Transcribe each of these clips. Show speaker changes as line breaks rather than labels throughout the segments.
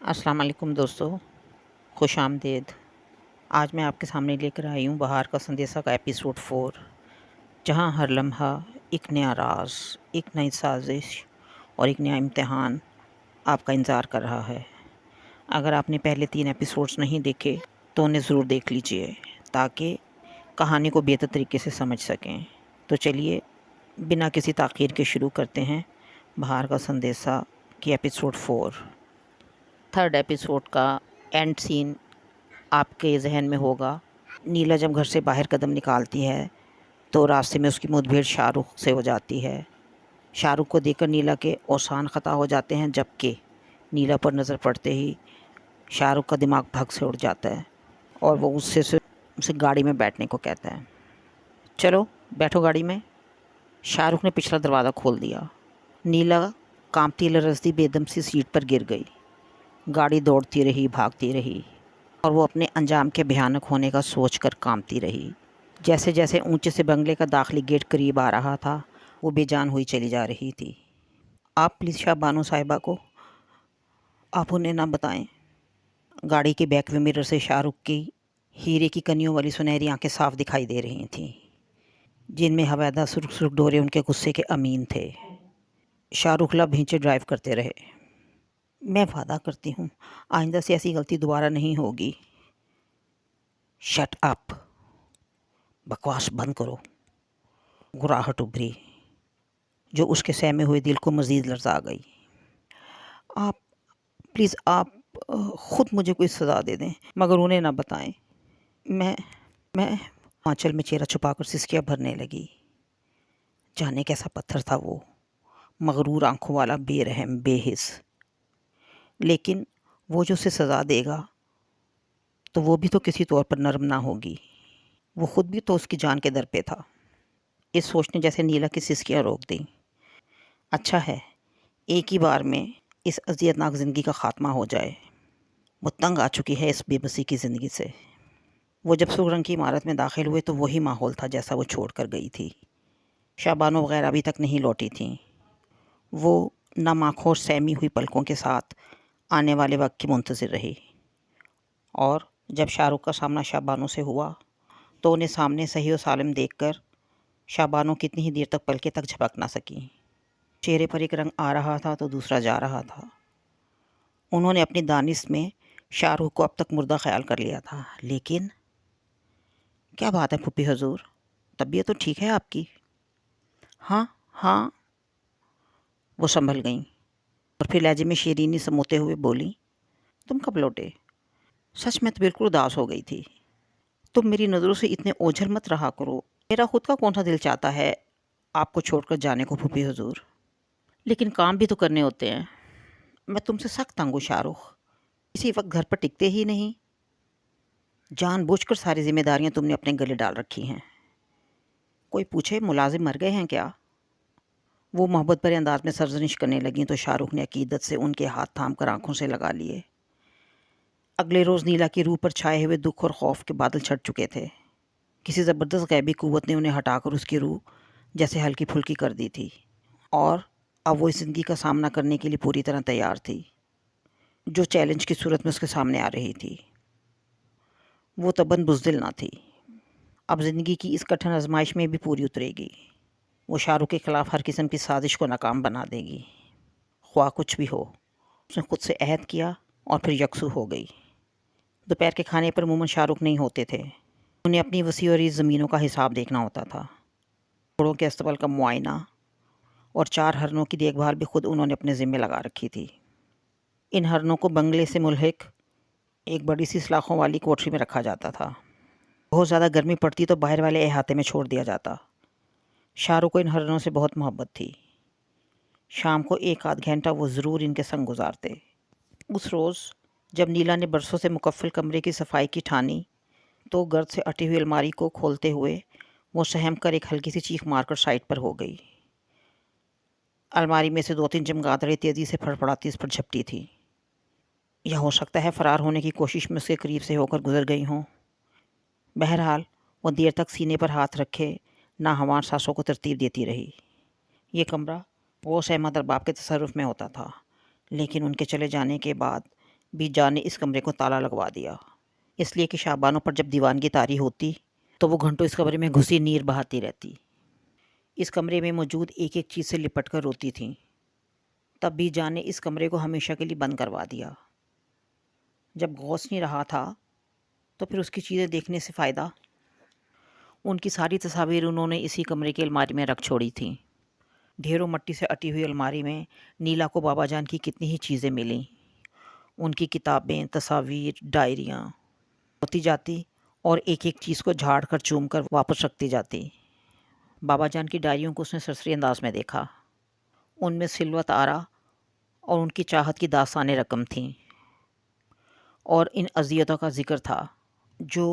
السلام علیکم دوستو، خوش آمدید۔ آج میں آپ کے سامنے لے کر آئی ہوں بہار کا سندیسہ کا ایپیسوڈ 4، جہاں ہر لمحہ ایک نیا راز، ایک نئی سازش اور ایک نیا امتحان آپ کا انتظار کر رہا ہے۔ اگر آپ نے پہلے 3 ایپیسوڈز نہیں دیکھے تو انہیں ضرور دیکھ لیجئے تاکہ کہانی کو بہتر طریقے سے سمجھ سکیں۔ تو چلیے بنا کسی تاخیر کے شروع کرتے ہیں بہار کا سندیسہ کی ایپیسوڈ 4۔ تھرڈ ایپیسوڈ کا اینڈ سین آپ کے ذہن میں ہوگا۔ نیلا جب گھر سے باہر قدم نکالتی ہے تو راستے میں اس کی مدبھیڑ شاہ رخ سے ہو جاتی ہے۔ شاہ رخ کو دیکھ کر نیلا کے اوسان خطا ہو جاتے ہیں، جبکہ نیلا پر نظر پڑتے ہی شاہ رخ کا دماغ بھگ سے اڑ جاتا ہے اور وہ اسے گاڑی میں بیٹھنے کو کہتا ہے۔ چلو بیٹھو گاڑی میں۔ شاہ رخ نے پچھلا دروازہ کھول دیا۔ نیلا کانپتی لرزتی بے دم سی سیٹ پر گر گئی۔ گاڑی دوڑتی رہی، بھاگتی رہی اور وہ اپنے انجام کے بھیانک ہونے کا سوچ کر کانپتی رہی۔ جیسے جیسے اونچے سے بنگلے کا داخلی گیٹ قریب آ رہا تھا، وہ بے جان ہوئی چلی جا رہی تھی۔ آپ پلیز شاہ بانو صاحبہ کو آپ انہیں نہ بتائیں۔ گاڑی کے بیک ویو مرر سے شاہ رخ کی ہیرے کی کنیوں والی سنہری آنکھیں صاف دکھائی دے رہی تھیں، جن میں حویدہ سرخ سرخ ڈورے ان کے غصے کے امین تھے۔ شاہ رخ لب بھینچے ڈرائیو کرتے رہے۔ میں وعدہ کرتی ہوں آئندہ سے ایسی غلطی دوبارہ نہیں ہوگی۔ شٹ اپ، بکواس بند کرو، گراہٹ ابھری جو اس کے سہمے ہوئے دل کو مزید لرزا گئی۔ آپ پلیز آپ خود مجھے کوئی سزا دے دیں، مگر انہیں نہ بتائیں۔ میں آنچل میں چہرہ چھپا کر سسکیاں بھرنے لگی۔ جانے کیسا پتھر تھا وہ، مغرور آنکھوں والا، بے رحم، بے حس۔ لیکن وہ جو اسے سزا دے گا تو وہ بھی تو کسی طور پر نرم نہ ہوگی۔ وہ خود بھی تو اس کی جان کے در پہ تھا۔ اس سوچ نے جیسے نیلا کی سسکیاں روک دیں۔ اچھا ہے ایک ہی بار میں اس اذیت ناک زندگی کا خاتمہ ہو جائے۔ وہ تنگ آ چکی ہے اس بے بسی کی زندگی سے۔ وہ جب سرخ رنگ کی عمارت میں داخل ہوئے تو وہی ماحول تھا جیسا وہ چھوڑ کر گئی تھی۔ شاہ بانو وغیرہ ابھی تک نہیں لوٹی تھیں۔ وہ نم آنکھوں اور سہمی ہوئی پلکوں کے ساتھ آنے والے وقت کی منتظر رہی، اور جب شاہ رخ کا سامنا شاہ بانو سے ہوا تو انہیں سامنے صحیح و سالم دیکھ کر شاہ بانو کتنی ہی دیر تک پلکیں تک جھپک نہ سکیں۔ چہرے پر ایک رنگ آ رہا تھا تو دوسرا جا رہا تھا۔ انہوں نے اپنی دانش میں شاہ رخ کو اب تک مردہ خیال کر لیا تھا، لیکن کیا بات ہے پھوپھی حضور، طبیعت تو ٹھیک ہے آپ کی؟ ہاں ہاں، وہ سنبھل گئیں اور پھر لہجے میں شیرینی سموتے ہوئے بولیں، تم کب لوٹے؟ سچ میں تو بالکل اداس ہو گئی تھی۔ تم میری نظروں سے اتنے اوجھل مت رہا کرو۔ میرا خود کا کون سا دل چاہتا ہے آپ کو چھوڑ کر جانے کو پھوپھی حضور، لیکن کام بھی تو کرنے ہوتے ہیں۔ میں تم سے سخت تنگ ہوں شاہ رخ، اسی وقت گھر پر ٹکتے ہی نہیں۔ جان بوجھ کر ساری ذمہ داریاں تم نے اپنے گلے ڈال رکھی ہیں۔ کوئی پوچھے ملازم مر گئے ہیں کیا؟ وہ محبت بھرے انداز میں سرزنش کرنے لگیں تو شاہ رخ نے عقیدت سے ان کے ہاتھ تھام کر آنکھوں سے لگا لیے۔ اگلے روز نیلا کی روح پر چھائے ہوئے دکھ اور خوف کے بادل چھٹ چکے تھے۔ کسی زبردست غیبی قوت نے انہیں ہٹا کر اس کی روح جیسے ہلکی پھلکی کر دی تھی، اور اب وہ اس زندگی کا سامنا کرنے کے لیے پوری طرح تیار تھی جو چیلنج کی صورت میں اس کے سامنے آ رہی تھی۔ وہ تباً بزدل نہ تھی، اب زندگی کی اس کٹھن آزمائش میں بھی پوری اترے گی۔ وہ شاہ رخ کے خلاف ہر قسم کی سازش کو ناکام بنا دے گی، خواہ کچھ بھی ہو۔ اس نے خود سے عہد کیا اور پھر یکسو ہو گئی۔ دوپہر کے کھانے پر عموماً شاہ رخ نہیں ہوتے تھے۔ انہیں اپنی وسیع و عریض زمینوں کا حساب دیکھنا ہوتا تھا، گھوڑوں کے استبل کا معائنہ اور 4 ہرنوں کی دیکھ بھال بھی خود انہوں نے اپنے ذمے لگا رکھی تھی۔ ان ہرنوں کو بنگلے سے ملحق ایک بڑی سی سلاخوں والی کوٹری میں رکھا جاتا تھا۔ بہت زیادہ گرمی پڑتی تو باہر والے احاطے میں چھوڑ دیا جاتا۔ شاہ رخ کو ان ہرنوں سے بہت محبت تھی۔ شام کو 1 آدھ گھنٹہ وہ ضرور ان کے سنگ گزارتے۔ اس روز جب نیلا نے برسوں سے مکفل کمرے کی صفائی کی ٹھانی تو گرد سے اٹی ہوئی الماری کو کھولتے ہوئے وہ سہم کر ایک ہلکی سی چیخ مار کر سائڈ پر ہو گئی۔ الماری میں سے 2-3 چمگادڑیں تیزی سے پھڑپڑاتی اس پر جھپٹی تھی، یا ہو سکتا ہے فرار ہونے کی کوشش میں اس کے قریب سے ہو کر گزر گئی ہوں۔ بہرحال وہ دیر تک سینے پر ہاتھ رکھے ناہموار سانسوں کو ترتیب دیتی رہی۔ یہ کمرہ غوث احمد ارباب کے تصرف میں ہوتا تھا، لیکن ان کے چلے جانے کے بعد بی جان نے اس کمرے کو تالا لگوا دیا، اس لیے کہ شابانوں پر جب دیوان کی تاری ہوتی تو وہ گھنٹوں اس کمرے میں گھسی نیر بہاتی رہتی۔ اس کمرے میں موجود ایک ایک چیز سے لپٹ کر روتی تھیں۔ تب بی جان نے اس کمرے کو ہمیشہ کے لیے بند کروا دیا۔ جب غوث نہیں رہا تھا تو پھر اس کی چیزیں دیکھنے سے فائدہ؟ ان کی ساری تصاویر انہوں نے اسی کمرے کی الماری میں رکھ چھوڑی تھیں۔ ڈھیروں مٹی سے اٹی ہوئی الماری میں نیلا کو بابا جان کی کتنی ہی چیزیں ملیں۔ ان کی کتابیں، تصاویر، ڈائریاں ہوتی جاتی اور ایک ایک چیز کو جھاڑ کر چوم کر واپس رکھتی جاتی۔ بابا جان کی ڈائریوں کو اس نے سرسری انداز میں دیکھا۔ ان میں سلوت آرا اور ان کی چاہت کی داستان رقم تھیں، اور ان اذیتوں کا ذکر تھا جو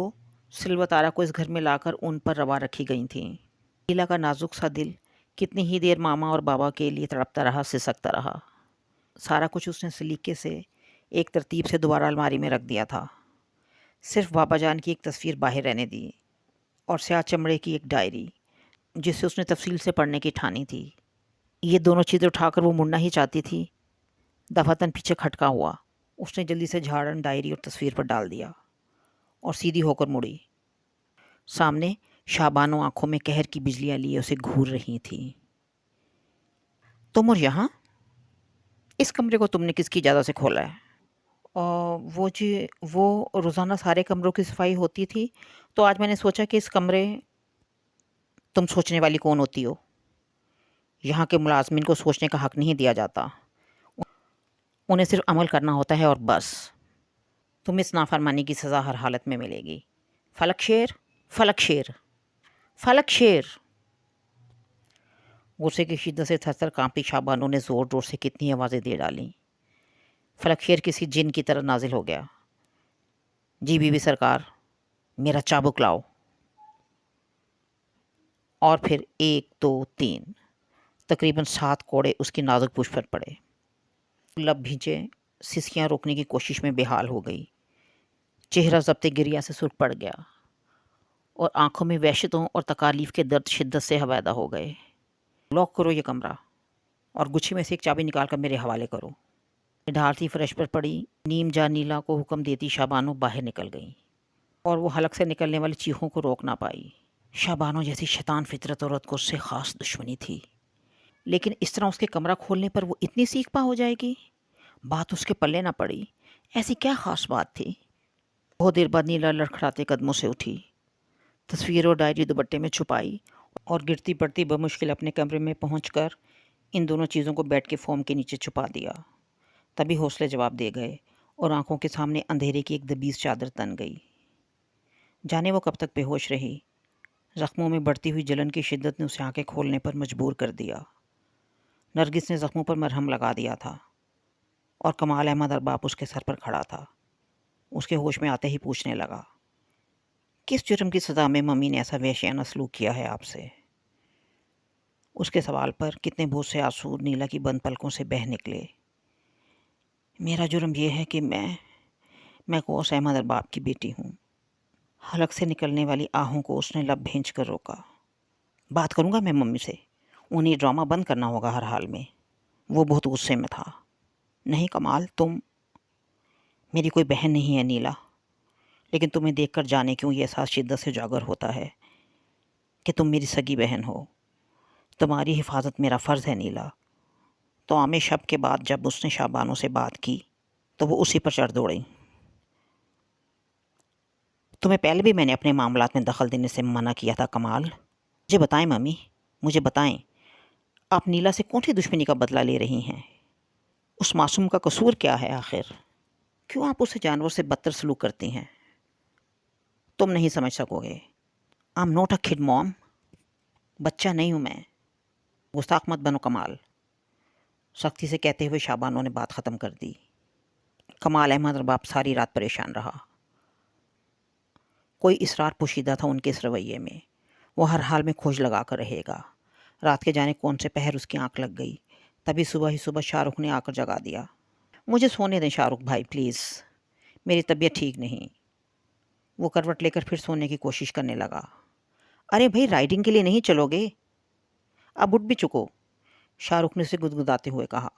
سلوت آرا کو اس گھر میں لا کر ان پر روا رکھی گئی تھیں۔ نیلا کا نازک سا دل کتنی ہی دیر ماما اور بابا کے لیے تڑپتا رہا، سسکتا رہا۔ سارا کچھ اس نے سلیقے سے ایک ترتیب سے دوبارہ الماری میں رکھ دیا تھا۔ صرف بابا جان کی ایک تصویر باہر رہنے دی اور سیاہ چمڑے کی ایک ڈائری جسے اس نے تفصیل سے پڑھنے کی ٹھانی تھی۔ یہ دونوں چیزیں اٹھا کر وہ مڑنا ہی چاہتی تھی، دفعتاً پیچھے کھٹکا ہوا۔ اس نے جلدی سے جھاڑن ڈائری اور تصویر پر ڈال دیا اور سیدھی ہو کر مڑی۔ سامنے شابانوں آنکھوں میں قہر کی بجلیاں لیے اسے گھور رہی تھیں۔ تم اور یہاں اس کمرے کو تم نے کس کی اجازت سے کھولا ہے؟ وہ جی، وہ روزانہ سارے کمروں کی صفائی ہوتی تھی تو آج میں نے سوچا کہ اس کمرے… تم سوچنے والی کون ہوتی ہو؟ یہاں کے ملازمین کو سوچنے کا حق نہیں دیا جاتا، انہیں صرف عمل کرنا ہوتا ہے اور بس۔ تم اس نافرمانی کی سزا ہر حالت میں ملے گی۔ فلک شیر، فلک شیر، فلک شیر۔ غصے کی شدت سے تھر تھر کانپتی شابانوں نے زور زور سے کتنی آوازیں دے ڈالیں۔ فلک شیر کسی جن کی طرح نازل ہو گیا۔ جی بی بی سرکار، میرا چابک لاؤ۔ اور پھر 1 2 3 تقریباً 7 کوڑے اس کی نازک پشت پر پڑے۔ لب بھینچے، سسکیاں روکنے کی کوشش میں بے حال ہو گئی۔ چہرہ ضبط گریہ سے سرخ پڑ گیا اور آنکھوں میں وحشتوں اور تکالیف کے درد شدت سے حویدہ ہو گئے۔ لاک کرو یہ کمرہ اور گچھے میں سے ایک چابی نکال کر میرے حوالے کرو۔ ڈھارتی فرش پر پڑی نیم جان نیلا کو حکم دیتی شابانوں باہر نکل گئیں اور وہ حلق سے نکلنے والی چیخوں کو روک نہ پائی۔ شابانوں جیسی شیطان فطرت عورت کو اس سے خاص دشمنی تھی، لیکن اس طرح اس کے کمرہ کھولنے پر وہ اتنی سیکھ پا ہو جائے گی؟ بات اس کے پلے نہ پڑی۔ ایسی کیا خاص بات تھی؟ بہت دیر بعد نیلا لڑکھڑاتے قدموں سے اٹھی، تصویر اور ڈائری دوپٹے میں چھپائی اور گرتی پڑتی بمشکل اپنے کمرے میں پہنچ کر ان دونوں چیزوں کو بیڈ کے فوم کے نیچے چھپا دیا۔ تبھی حوصلے جواب دے گئے اور آنکھوں کے سامنے اندھیرے کی ایک دبیز چادر تن گئی۔ جانے وہ کب تک بے ہوش رہی۔ زخموں میں بڑھتی ہوئی جلن کی شدت نے اسے آنکھیں کھولنے پر مجبور کر دیا۔ نرگس نے زخموں پر مرہم لگا دیا تھا اور کمال احمد ارباب اس کے سر پر کھڑا تھا۔ اس کے ہوش میں آتے ہی پوچھنے لگا، کس جرم کی سزا میں ممی نے ایسا وحشیانہ سلوک کیا ہے آپ سے؟ اس کے سوال پر کتنے بہت سے آنسو نیلا کی بند پلکوں سے بہہ نکلے۔ میرا جرم یہ ہے کہ میں غوث احمد ارباب کی بیٹی ہوں۔ حلق سے نکلنے والی آہوں کو اس نے لب بھینچ کر روکا۔ بات کروں گا میں ممی سے، انہیں ڈرامہ بند کرنا ہوگا ہر حال میں۔ وہ بہت غصے میں تھا۔ نہیں کمال، تم میری کوئی بہن نہیں ہے نیلا، لیکن تمہیں دیکھ کر جانے کیوں یہ احساس شدت سے اجاگر ہوتا ہے کہ تم میری سگی بہن ہو۔ تمہاری حفاظت میرا فرض ہے نیلا۔ تو عام شب کے بعد جب اس نے شابانوں سے بات کی تو وہ اسی پر چڑھ دوڑیں۔ تمہیں پہلے بھی میں نے اپنے معاملات میں دخل دینے سے منع کیا تھا کمال۔ مجھے بتائیں ممی، مجھے بتائیں، آپ نیلا سے کون سی دشمنی کا بدلہ لے رہی ہیں؟ اس معصوم کا قصور کیا ہے آخر؟ کیوں آپ اسے جانور سے بدتر سلوک کرتی ہیں؟ تم نہیں سمجھ سکو گے۔ I'm not a kid mom، بچہ نہیں ہوں میں۔ گستاخ مت بنو کمال، سختی سے کہتے ہوئے شابانوں نے بات ختم کر دی۔ کمال احمد ارباب ساری رات پریشان رہا۔ کوئی اسرار پوشیدہ تھا ان کے اس رویے میں۔ وہ ہر حال میں کھوج لگا کر رہے گا۔ رات کے جانے کون سے پہر اس کی آنکھ لگ گئی، تبھی صبح ہی صبح شاہ رخ نے آ کر جگا دیا۔ مجھے سونے دیں شاہ رخ بھائی پلیز، میری طبیعت ٹھیک نہیں۔ وہ کروٹ لے کر پھر سونے کی کوشش کرنے لگا۔ ارے بھائی، رائڈنگ کے لیے نہیں چلو گے؟ اب اٹھ بھی چکو، شاہ رخ نے اسے گدگداتے ہوئے کہا۔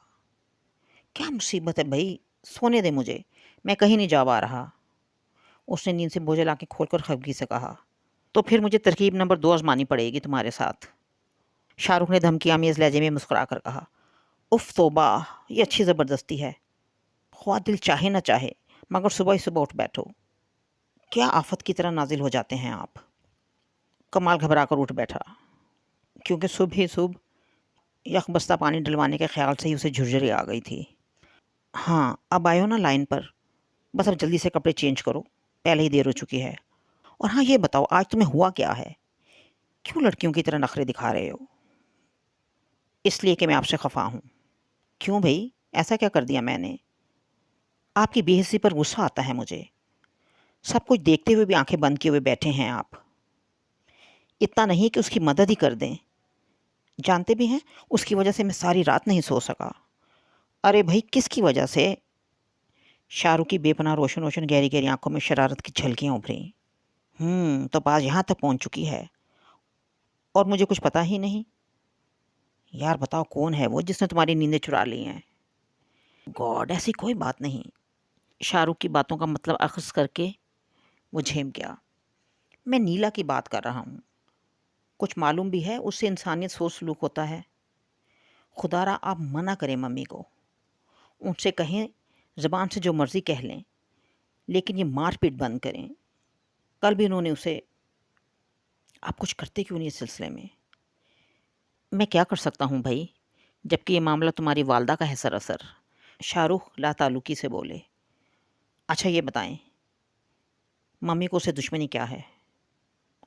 کیا مصیبت ہے بھائی، سونے دے مجھے، میں کہیں نہیں جا پا رہا، اس نے نیند سے بوجھل آنکھیں کھول کر خفگی سے کہا۔ تو پھر مجھے ترکیب نمبر 2 آزمانی پڑے گی تمہارے ساتھ، شاہ رخ نے دھمکی آمیز لہجے میں مسکرا کر کہا۔ اف توبہ، یہ اچھی زبردستی ہے، خواہ دل چاہے نہ چاہے مگر صبح ہی صبح اٹھ بیٹھو۔ کیا آفت کی طرح نازل ہو جاتے ہیں آپ؟ کمال گھبرا کر اٹھ بیٹھا، کیونکہ صبح ہی صبح یک بستہ پانی ڈلوانے کے خیال سے ہی اسے جھرجھری آ گئی تھی۔ ہاں اب آئے ہو نا لائن پر، بس اب جلدی سے کپڑے چینج کرو، پہلے ہی دیر ہو چکی ہے۔ اور ہاں یہ بتاؤ آج تمہیں ہوا کیا ہے؟ کیوں لڑکیوں کی طرح نخرے دکھا رہے ہو؟ اس لیے کہ میں آپ سے خفا ہوں۔ کیوں بھائی، ایسا کیا کر دیا میں نے؟ آپ کی بے حسی پر غصہ آتا ہے مجھے۔ سب کچھ دیکھتے ہوئے بھی آنکھیں بند کیے ہوئے بیٹھے ہیں آپ۔ اتنا نہیں کہ اس کی مدد ہی کر دیں۔ جانتے بھی ہیں اس کی وجہ سے میں ساری رات نہیں سو سکا۔ ارے بھائی کس کی وجہ سے؟ شاہ رخ کی بے پناہ روشن روشن گہری گہری آنکھوں میں شرارت کی جھلکیاں ابھریں۔ تو بات یہاں تک پہنچ چکی ہے اور مجھے کچھ پتا ہی نہیں۔ یار بتاؤ کون ہے وہ جس نے تمہاری نیندیں چرا لی ہیں؟ گاڈ، ایسی کوئی بات نہیں۔ شاہ رخ کی باتوں کا مطلب اخذ کر کے وہ جھیم گیا۔ میں نیلا کی بات کر رہا ہوں۔ کچھ معلوم بھی ہے اس سے انسانیت سوچ سلوک ہوتا ہے۔ خدا را آپ منع کریں ممی کو، ان سے کہیں زبان سے جو مرضی کہہ لیں، لیکن یہ مار پیٹ بند کریں۔ کل بھی انہوں نے اسے، آپ کچھ کرتے کیوں نہیں اس سلسلے میں؟ میں کیا کر سکتا ہوں بھائی، جبکہ یہ معاملہ تمہاری والدہ کا ہے سراسر، شاہ رخ لا تعلقی سے بولے۔ اچھا یہ بتائیں ممی کو اسے دشمنی کیا ہے؟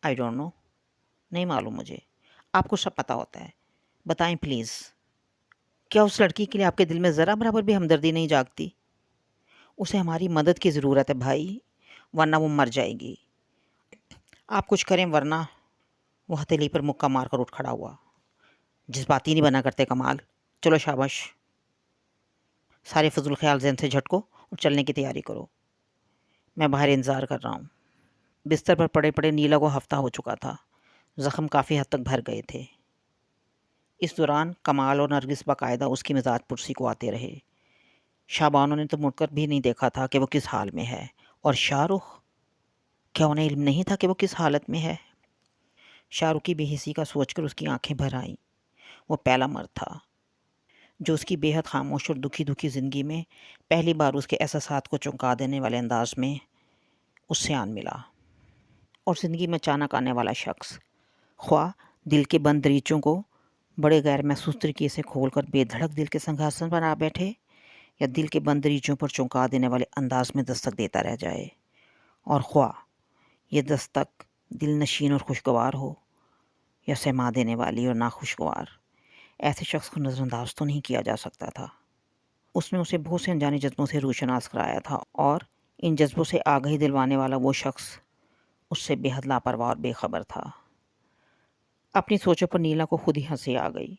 آئی ڈونٹ نو، نہیں معلوم مجھے، آپ کو سب پتہ ہوتا ہے، بتائیں پلیز۔ کیا اس لڑکی کے لیے آپ کے دل میں ذرا برابر بھی ہمدردی نہیں جاگتی؟ اسے ہماری مدد کی ضرورت ہے بھائی، ورنہ وہ مر جائے گی۔ آپ کچھ کریں ورنہ۔ وہ ہتھیلی پر مکہ مار کر اٹھ کھڑا ہوا۔ جذباتی نہیں بنا کرتے کمال، چلو شاباش، سارے فضول خیال ذہن سے جھٹکو اور چلنے کی تیاری کرو، میں باہر انتظار کر رہا ہوں۔ بستر پر پڑے پڑے نیلا کو ہفتہ ہو چکا تھا، زخم کافی حد تک بھر گئے تھے۔ اس دوران کمال اور نرگس باقاعدہ اس کی مزاج پرسی کو آتے رہے۔ شابانوں نے تو مڑ کر بھی نہیں دیکھا تھا کہ وہ کس حال میں ہے، اور شاہ رخ، کیا انہیں علم نہیں تھا کہ وہ کس حالت میں ہے؟ شاہ رخ کی بے حسی کا سوچ کر اس کی آنکھیں بھر آئیں۔ وہ پہلا مرد تھا جو اس کی بے حد خاموش اور دکھی دکھی زندگی میں پہلی بار اس کے احساسات کو چونکا دینے والے انداز میں اس سے آن ملا، اور زندگی میں اچانک آنے والا شخص، خواہ دل کے بند دریچوں کو بڑے غیر محسوس طریقے سے کھول کر بے دھڑک دل کے سنگھاسن پر آ بیٹھے، یا دل کے بند دریچوں پر چونکا دینے والے انداز میں دستک دیتا رہ جائے، اور خواہ یہ دستک دل نشین اور خوشگوار ہو یا سما دینے والی اور ناخوشگوار، ایسے شخص کو نظر انداز تو نہیں کیا جا سکتا تھا۔ اس نے اسے بہت سے انجانے جذبوں سے روشناس کرایا تھا، اور ان جذبوں سے آگاہی دلوانے والا وہ شخص اس سے بے حد لاپرواہ اور بے خبر تھا۔ اپنی سوچوں پر نیلا کو خود ہی ہنسی آ گئی۔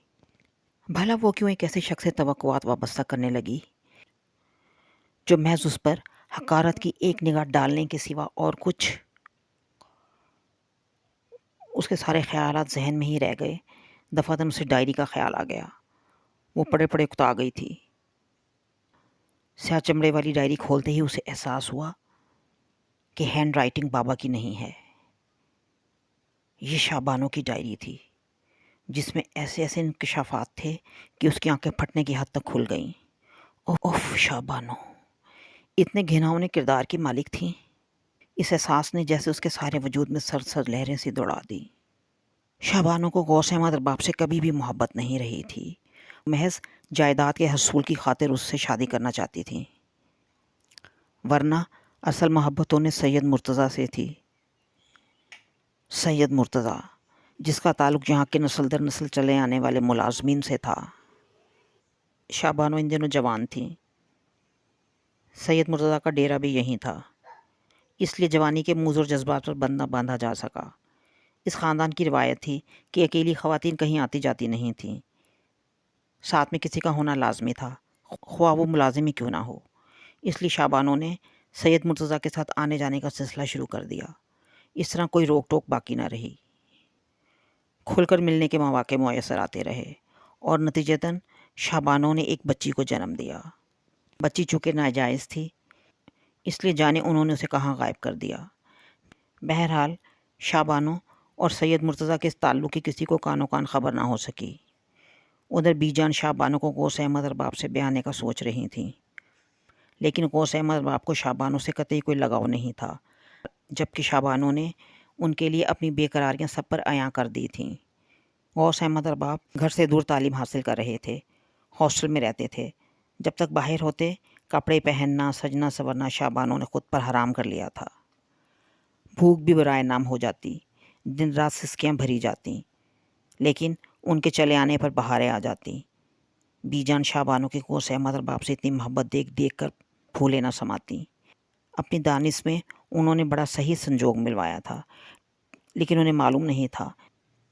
بھلا وہ کیوں ایک ایسے شخص سے توقعات وابستہ کرنے لگی جو محض اس پر حقارت کی ایک نگاہ ڈالنے کے سوا اور کچھ؟ اس کے سارے خیالات ذہن میں ہی رہ گئے۔ دفعتاً اسے ڈائری کا خیال آ گیا۔ وہ پڑے پڑے اکتا گئی تھی۔ سیاہ چمڑے والی ڈائری کھولتے ہی اسے احساس ہوا کہ ہینڈ رائٹنگ بابا کی نہیں ہے، یہ شابانوں کی ڈائری تھی، جس میں ایسے ایسے انکشافات تھے کہ اس کی آنکھیں پھٹنے کی حد تک کھل گئیں۔ اوف، شابانوں اتنے گھناؤنے کردار کی مالک تھیں۔ اس احساس نے جیسے اس کے سارے وجود میں سر سر لہریں سی دوڑا دی۔ شابانوں کو غوث احمد ارباب سے کبھی بھی محبت نہیں رہی تھی، محض جائیداد کے حصول کی خاطر اس سے شادی کرنا چاہتی تھیں، ورنہ اصل محبت انہیں سید مرتضیٰ سے تھی۔ سید مرتضیٰ، جس کا تعلق یہاں کے نسل در نسل چلے آنے والے ملازمین سے تھا۔ شابانو ان دنوں جوان تھیں۔ سید مرتضیٰ کا ڈیرا بھی یہیں تھا، اس لیے جوانی کے موز اور جذبات پر بند نہ باندھا جا سکا۔ اس خاندان کی روایت تھی کہ اکیلی خواتین کہیں آتی جاتی نہیں تھیں، ساتھ میں کسی کا ہونا لازمی تھا، خواہ وہ ملازم ہی کیوں نہ ہو۔ اس لیے شابانوں نے سید مرتضیٰ کے ساتھ آنے جانے کا سلسلہ شروع کر دیا۔ اس طرح کوئی روک ٹوک باقی نہ رہی، کھل کر ملنے کے مواقع میسر آتے رہے، اور نتیجتاً شابانوں نے ایک بچی کو جنم دیا۔ بچی چونکہ ناجائز تھی، اس لیے جانے انہوں نے اسے کہاں غائب کر دیا۔ بہرحال شاہ بانو اور سید مرتضیٰ کے اس تعلق کی کسی کو کانوں کان خبر نہ ہو سکی۔ ادھر بی جان شاہ بانو کو غوث احمد ارباب سے بیانے کا سوچ رہی تھیں، لیکن غوث احمد ارباب کو شاہ بانو سے قطعی کوئی لگاؤ نہیں تھا، جبکہ شاہ بانو نے ان کے لیے اپنی بے قراریاں سب پر عیاں کر دی تھیں۔ غوث احمد ارباب گھر سے دور تعلیم حاصل کر رہے تھے، ہاسٹل میں رہتے تھے۔ جب تک باہر ہوتے کپڑے پہننا، سجنا سورنا شاہ بانو نے خود پر حرام کر لیا تھا۔ بھوک بھی برائے نام ہو جاتی، دن رات سسکیاں بھری جاتی، لیکن ان کے چلے آنے پر بہاریں آ جاتی۔ بی جان شاہ بانو کی غوث احمد ارباب سے اتنی محبت دیکھ دیکھ کر پھولے نہ سماتی۔ اپنی دانش میں انہوں نے بڑا صحیح سنجوگ ملوایا تھا، لیکن انہیں معلوم نہیں تھا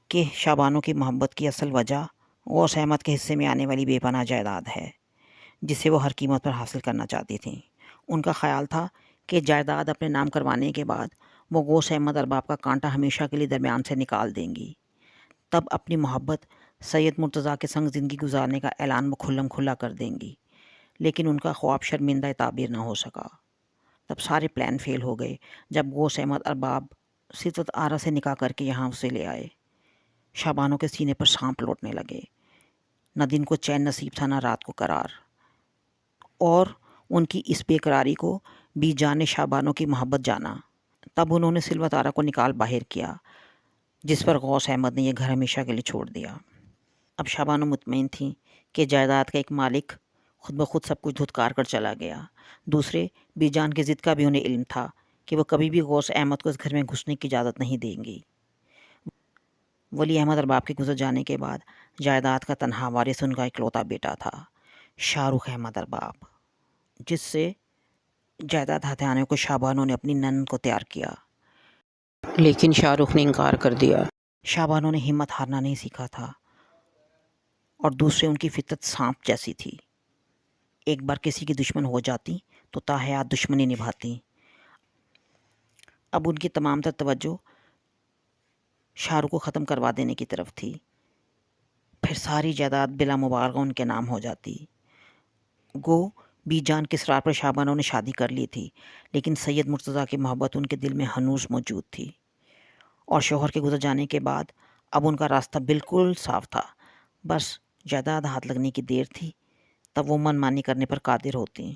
کہ شاہ بانو کی محبت کی اصل وجہ غوث احمد کے حصے میں آنے والی بے پناہ جائیداد ہے، جسے وہ ہر قیمت پر حاصل کرنا چاہتی تھیں۔ ان کا خیال تھا کہ جائیداد اپنے نام کروانے کے بعد وہ غوث احمد ارباب کا کانٹا ہمیشہ کے لیے درمیان سے نکال دیں گی۔ تب اپنی محبت سید مرتضیٰ کے سنگ زندگی گزارنے کا اعلان وہ کھلم کھلا کر دیں گی، لیکن ان کا خواب شرمندہ تعبیر نہ ہو سکا۔ تب سارے پلان فیل ہو گئے جب غوث احمد ارباب سطوت آرا سے نکاح کر کے یہاں اسے لے آئے۔ شاہ بانو کے سینے پر سانپ لوٹنے لگے، نہ دن کو چین نصیب تھا نہ رات کو قرار، اور ان کی اس بے قراری کو بی جان نے شاہ بانو کی محبت جانا۔ تب انہوں نے سلوت آرا کو نکال باہر کیا، جس پر غوث احمد نے یہ گھر ہمیشہ کے لیے چھوڑ دیا۔ اب شاہ بانو مطمئن تھیں کہ جائیداد کا ایک مالک خود بخود سب کچھ دھتکار کر چلا گیا۔ دوسرے بی جان کی ضد کا بھی انہیں علم تھا کہ وہ کبھی بھی غوث احمد کو اس گھر میں گھسنے کی اجازت نہیں دیں گی۔ ولی احمد ارباب کے گزر جانے کے بعد جائیداد کا تنہا وارث ان کا اکلوتا بیٹا تھا، شاہ رخ احمد ارباب، جس سے جائیداد ہتھیانے کو شاہ بانو نے اپنی نند کو تیار کیا، لیکن شاہ رخ نے انکار کر دیا۔ شاہ بانو نے ہمت ہارنا نہیں سیکھا تھا، اور دوسرے ان کی فطرت سانپ جیسی تھی۔ ایک بار کسی کی دشمن ہو جاتی تو تاحیات دشمنی نبھاتی۔ اب ان کی تمام تر توجہ شاہ رخ کو ختم کروا دینے کی طرف تھی، پھر ساری جائیداد بلا مبالغہ ان کے نام ہو جاتی۔ گو بی جان کے اصرار پر شاہ بانو نے شادی کر لی تھی، لیکن سید مرتضیٰ کی محبت ان کے دل میں ہنوز موجود تھی، اور شوہر کے گزر جانے کے بعد اب ان کا راستہ بالکل صاف تھا۔ بس جائیداد ہاتھ لگنے کی دیر تھی، تب وہ من مانی کرنے پر قادر ہوتی۔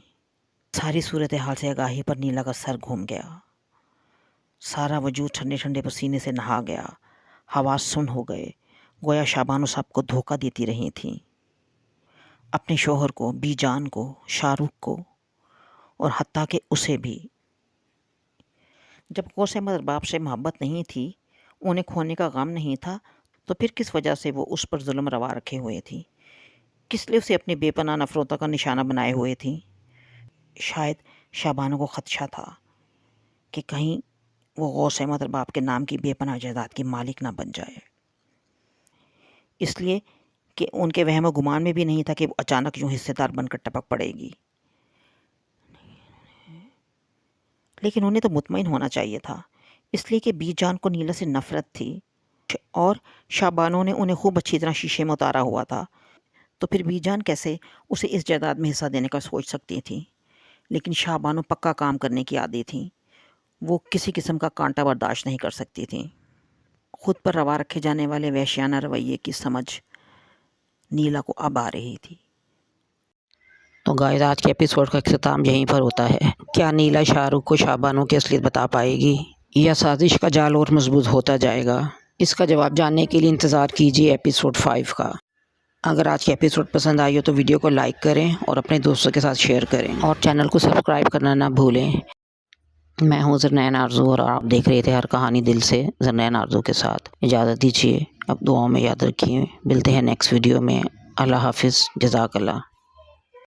ساری صورتحال سے آگاہی پر نیلا کا سر گھوم گیا، سارا وجود ٹھنڈے ٹھنڈے پسینے سے نہا گیا، حواس سن ہو گئے، گویا شاہ بانو سب کو دھوکہ دیتی رہی تھیں، اپنے شوہر کو، بی جان کو، شاہ رخ کو، اور حتیٰ کہ اسے بھی۔ جب غوث احمد ارباب سے محبت نہیں تھی، انہیں کھونے کا غم نہیں تھا، تو پھر کس وجہ سے وہ اس پر ظلم روا رکھے ہوئے تھی؟ کس لیے اسے اپنی بے پناہ نفرتوں کا نشانہ بنائے ہوئے تھیں؟ شاید شاہ بانو کو خدشہ تھا کہ کہیں وہ غوث احمد ارباب کے نام کی بے پناہ جائیداد کی مالک نہ بن جائے، اس لیے کہ ان کے وہم و گمان میں بھی نہیں تھا کہ وہ اچانک یوں حصے دار بن کر ٹپک پڑے گی۔ لیکن انہیں تو مطمئن ہونا چاہیے تھا، اس لیے کہ بی جان کو نیلا سے نفرت تھی، اور شاہ بانو نے انہیں خوب اچھی طرح شیشے میں اتارا ہوا تھا، تو پھر بی جان کیسے اسے اس جائیداد میں حصہ دینے کا سوچ سکتی تھیں؟ لیکن شاہ بانو پکا کام کرنے کی عادی تھیں، وہ کسی قسم کا کانٹا برداشت نہیں کر سکتی تھیں۔ خود پر روا رکھے جانے والے وحشیانہ رویے کی سمجھ نیلا کو اب آ رہی تھی۔ تو گائز آج کے ایپیسوڈ کا اختتام یہیں پر ہوتا ہے۔ کیا نیلا شاہ رخ کو شاہ بانو کی اصلیت بتا پائے گی، یا سازش کا جال اور مضبوط ہوتا جائے گا؟ اس کا جواب جاننے کے لیے انتظار کیجیے ایپیسوڈ 5 کا۔ اگر آج کی ایپیسوڈ پسند آئی ہو تو ویڈیو کو لائک کریں اور اپنے دوستوں کے ساتھ شیئر کریں، اور چینل کو سبسکرائب کرنا نہ بھولیں۔ میں ہوں زرنین آرزو، اور آپ دیکھ رہے تھے ہر کہانی دل سے زرنین آرزو کے ساتھ۔ اجازت دیجیے، اب دعاؤں میں یاد رکھیے، ملتے ہیں نیکسٹ ویڈیو میں۔ اللہ حافظ، جزاک اللہ۔